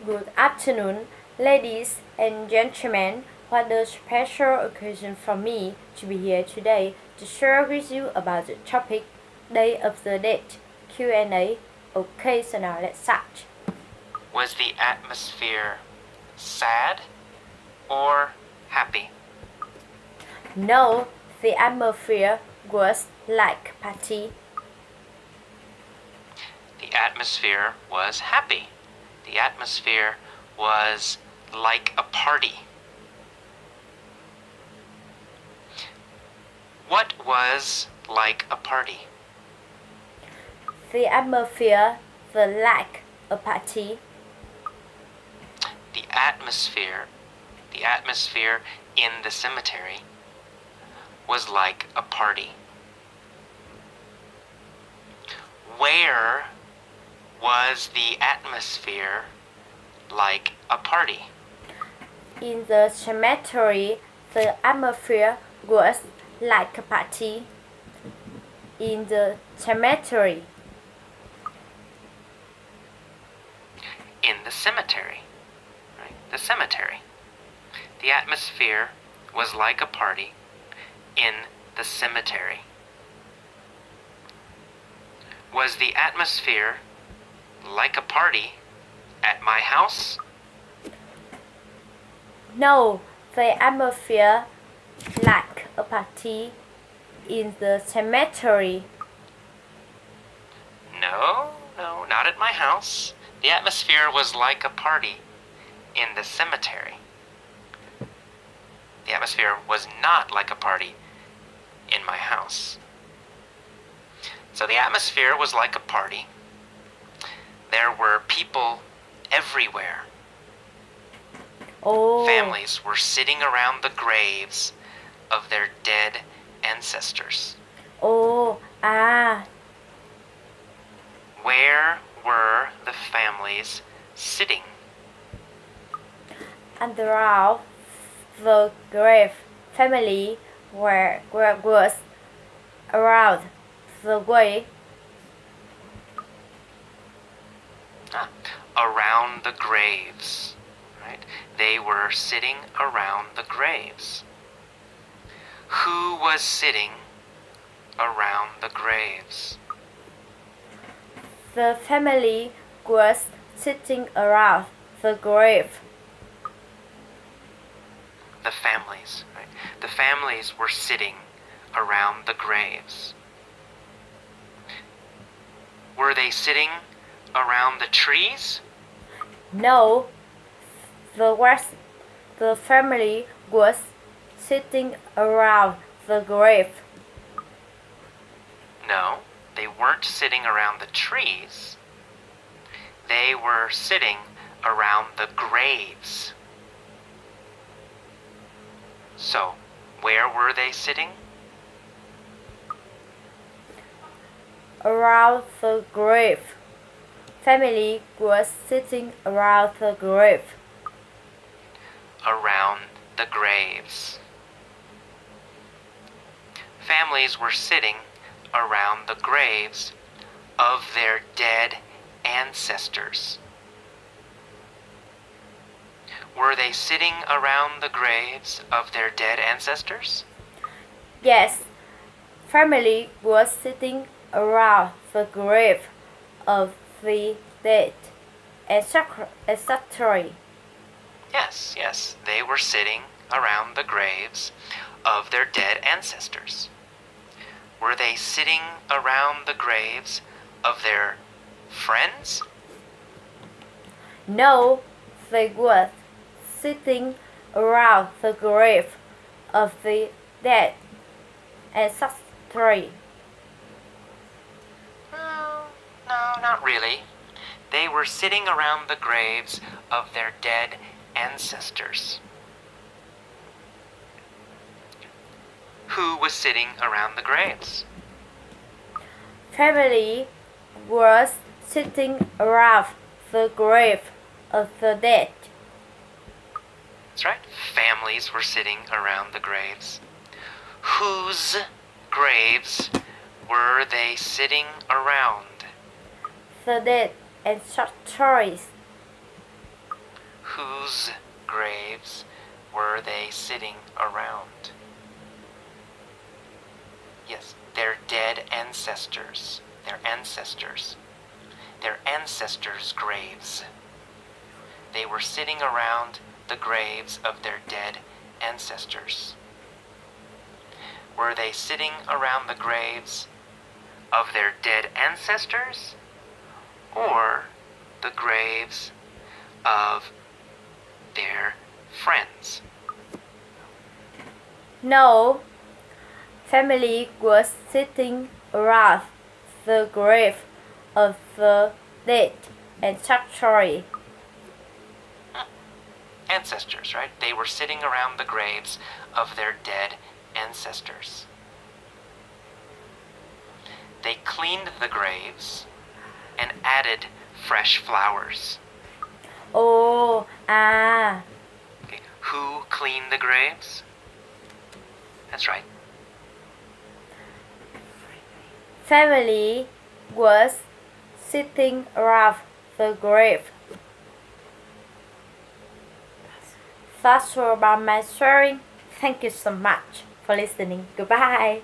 Good afternoon, ladies and gentlemen. What a special occasion for me to be here today to share with you about the topic Day of the Dead Q&A. Okay, so now let's start. Was the atmosphere sad or happy? No, the atmosphere was like a party. The atmosphere was happy. The atmosphere was like a party. What was like a party? The atmosphere was like a party. The atmosphere in the cemetery was like a party. Where was the atmosphere like a party? In the cemetery, the atmosphere was like a party. In the cemetery. In the cemetery. Right? The cemetery. The atmosphere was like a party in the cemetery. Was the atmosphere like a party at my house? No, the atmosphere like a party in the cemetery. No, not at my house. The atmosphere was like a party in the cemetery. The atmosphere was not like a party in my house. So the atmosphere was like a party. There were people everywhere. Oh. Families were sitting around the graves of their dead ancestors. Oh, Where were the families sitting? and around the grave, family was around the grave. Around the graves, right? They were sitting around the graves. Who was sitting around the graves? The family was sitting around the grave. The families, right? The families were sitting around the graves. Were they sitting around the trees? No, the family was sitting around the grave. No, they weren't sitting around the trees. They were sitting around the graves. So, where were they sitting? Around the grave. Family was sitting around the grave. Around the graves. Families were sitting around the graves of their dead ancestors. Were they sitting around the graves of their dead ancestors? Yes, family was sitting around the grave of the dead ancestors. Yes, they were sitting around the graves of their dead ancestors. Were they sitting around the graves of their friends? No, they were sitting around the grave of the dead ancestors. No, not really. They were sitting around the graves of their dead ancestors. Who was sitting around the graves? Family was sitting around the grave of the dead. That's right. Families were sitting around the graves. Whose graves were they sitting around? The dead ancestors. Whose graves were they sitting around? Yes, their dead ancestors. Their ancestors. Their ancestors' graves. They were sitting around the graves of their dead ancestors. Were they sitting around the graves of their dead ancestors or the graves of their friends? No, family was sitting around the grave of the dead ancestors. Ancestors, right? They were sitting around the graves of their dead ancestors. They cleaned the graves and added fresh flowers. Oh, Okay. Who cleaned the graves? That's right. family was sitting around the grave. That's all about my sharing. Thank you so much for listening. Goodbye.